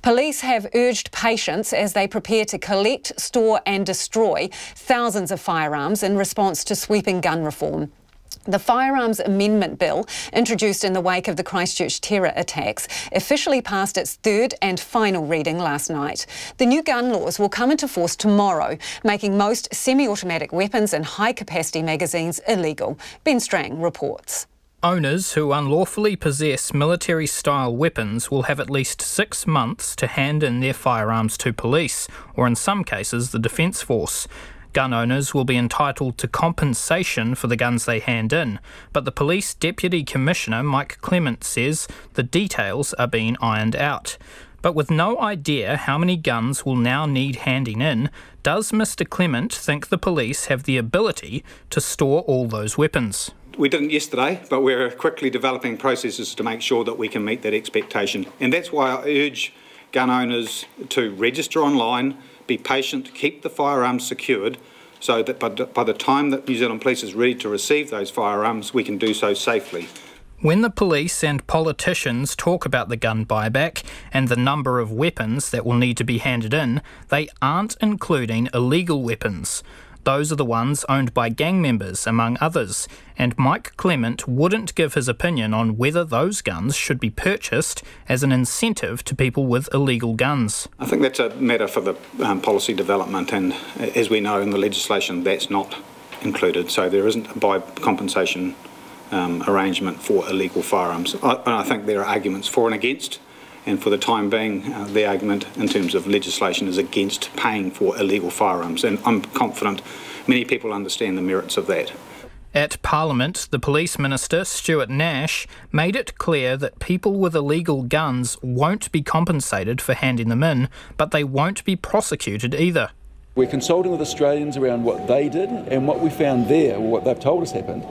Police have urged patience as they prepare to collect, store and destroy thousands of firearms in response to sweeping gun reform. The Firearms Amendment Bill, introduced in the wake of the Christchurch terror attacks, officially passed its third and final reading last night. The new gun laws will come into force tomorrow, making most semi-automatic weapons and high-capacity magazines illegal. Ben Strang reports. Owners who unlawfully possess military-style weapons will have at least 6 months to hand in their firearms to police, or in some cases the Defence Force. Gun owners will be entitled to compensation for the guns they hand in, but the Police Deputy Commissioner Mike Clement says the details are being ironed out. But with no idea how many guns will now need handing in, does Mr Clement think the police have the ability to store all those weapons? We didn't yesterday, but we're quickly developing processes to make sure that we can meet that expectation. And that's why I urge gun owners to register online, be patient, keep the firearms secured, so that by the time that New Zealand Police is ready to receive those firearms, we can do so safely. When the police and politicians talk about the gun buyback and the number of weapons that will need to be handed in, they aren't including illegal weapons. Those are the ones owned by gang members, among others, and Mike Clement wouldn't give his opinion on whether those guns should be purchased as an incentive to people with illegal guns. I think that's a matter for the policy development, and as we know in the legislation, that's not included, so there isn't a buy compensation arrangement for illegal firearms. I think there are arguments for and against, and for the time being, the argument in terms of legislation is against paying for illegal firearms, and I'm confident many people understand the merits of that. At Parliament, the Police Minister, Stuart Nash, made it clear that people with illegal guns won't be compensated for handing them in, but they won't be prosecuted either. We're consulting with Australians around what they did, and what we found there, or what they've told us happened,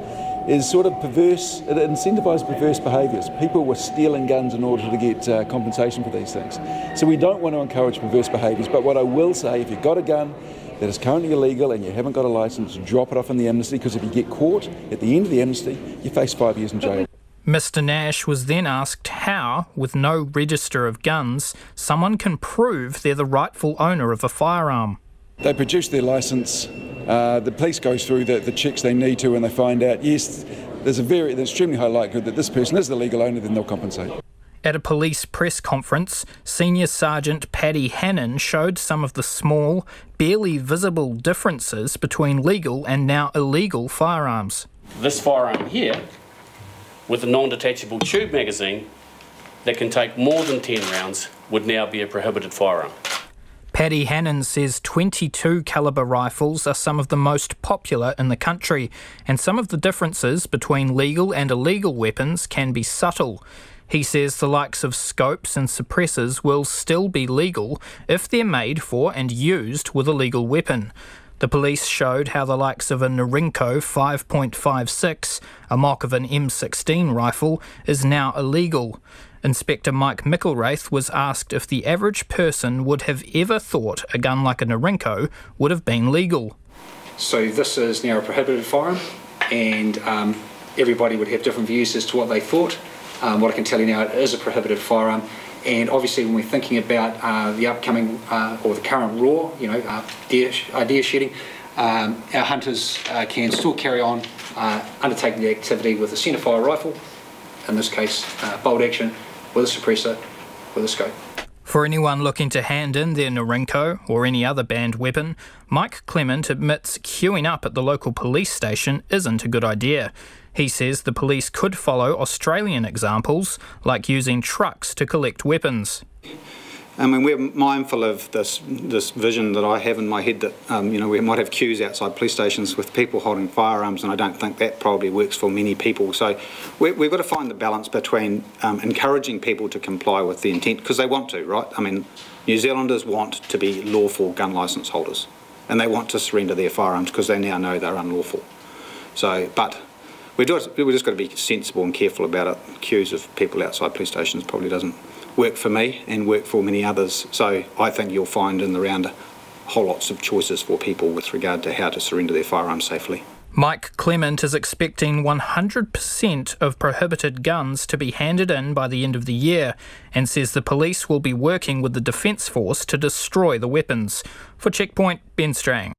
is sort of perverse. It incentivised perverse behaviours. People were stealing guns in order to get compensation for these things. So we don't want to encourage perverse behaviours, but what I will say, if you've got a gun that is currently illegal and you haven't got a licence, drop it off in the amnesty, because if you get caught at the end of the amnesty, you face 5 years in jail. Mr Nash was then asked how, with no register of guns, someone can prove they're the rightful owner of a firearm. They produce their licence, the police goes through the checks they need to, and they find out, yes, there's an extremely high likelihood that this person is the legal owner, then they'll compensate. At a police press conference, Senior Sergeant Paddy Hannon showed some of the small, barely visible differences between legal and now illegal firearms. This firearm here, with a non-detachable tube magazine that can take more than 10 rounds, would now be a prohibited firearm. Paddy Hannon says .22 calibre rifles are some of the most popular in the country, and some of the differences between legal and illegal weapons can be subtle. He says the likes of scopes and suppressors will still be legal if they're made for and used with a legal weapon. The police showed how the likes of a Norinco 5.56, a mock of an M16 rifle, is now illegal. Inspector Mike Mickelwraith was asked if the average person would have ever thought a gun like a Norinco would have been legal. So this is now a prohibited firearm, and everybody would have different views as to what they thought. What I can tell you now, it is a prohibited firearm, and obviously when we're thinking about the upcoming or the current raw, deer shedding, our hunters can still carry on undertaking the activity with a centrefire rifle, in this case bolt action, with a suppressor, with a scope. For anyone looking to hand in their Norinco or any other banned weapon, Mike Clement admits queuing up at the local police station isn't a good idea. He says the police could follow Australian examples, like using trucks to collect weapons. I mean, we're mindful of this vision that I have in my head that, we might have queues outside police stations with people holding firearms, and I don't think that probably works for many people. So we've got to find the balance between encouraging people to comply with the intent, because they want to, right? I mean, New Zealanders want to be lawful gun licence holders, and they want to surrender their firearms because they now know they're unlawful. So, but we've just got to be sensible and careful about it. Queues of people outside police stations probably doesn't work for me and work for many others. So I think you'll find in the round whole lots of choices for people with regard to how to surrender their firearms safely. Mike Clement is expecting 100% of prohibited guns to be handed in by the end of the year and says the police will be working with the Defence Force to destroy the weapons. For Checkpoint, Ben Strang.